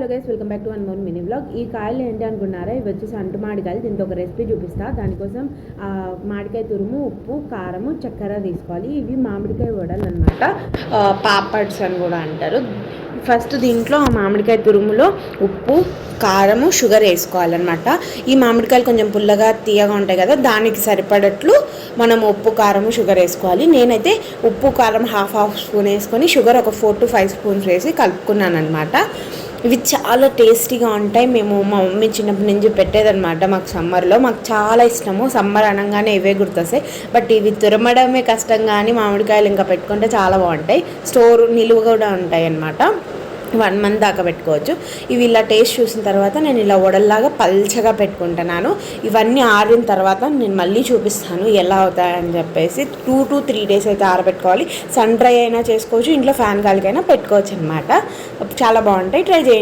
Hello guys, welcome back to one more mini vlog. ఈ కాయలు ఏంటి అనుకున్నారా? ఇవి వచ్చేసి అంటు మామిడికాయలు. దీంతో ఒక రెసిపీ చూపిస్తా. దానికోసం మామిడికాయ తురుము, ఉప్పు, కారము, చక్కెర తీసుకోవాలి. ఇవి మామిడికాయ వడలు అనమాట. పాపడ్స్ అని కూడా అంటారు. ఫస్ట్ దీంట్లో ఆ మామిడికాయ తురుములో ఉప్పు, కారము, షుగర్ వేసుకోవాలన్నమాట. ఈ మామిడికాయలు కొంచెం పుల్లగా తీయగా ఉంటాయి కదా, దానికి సరిపడట్లు మనం ఉప్పు, కారము, షుగర్ వేసుకోవాలి. నేనైతే ఉప్పు, కారం హాఫ్ స్పూన్ వేసుకొని షుగర్ ఒక 4 to 5 స్పూన్స్ వేసి కలుపుకున్నాను అనమాట. ఇవి చాలా టేస్టీగా ఉంటాయి. మేము మా మమ్మీ చిన్నప్పటి నుంచి పెట్టేదన్నమాట. మాకు సమ్మర్లో మాకు చాలా ఇష్టము. సమ్మర్ అనగానే ఇవే గుర్తొస్తాయి. బట్ ఇవి తురమడమే కష్టం, కానీ మామిడికాయలు ఇంకా పెట్టుకుంటే చాలా బాగుంటాయి. స్టోర్ నిలువ కూడా ఉంటాయి అన్నమాట. 1 month దాకా పెట్టుకోవచ్చు. ఇవి ఇలా టేస్ట్ చూసిన తర్వాత నేను ఇలా వడల్లాగా పల్చగా పెట్టుకుంటున్నాను. ఇవన్నీ ఆరిన తర్వాత నేను మళ్ళీ చూపిస్తాను ఎలా అవుతాయని చెప్పేసి. 2 to 3 days అయితే ఆరబెట్టుకోవాలి. సన్ డ్రై అయినా చేసుకోవచ్చు, ఇంట్లో ఫ్యాన్ గాలికైనా పెట్టుకోవచ్చు అనమాట. చాలా బాగుంటాయి, ట్రై చేయండి.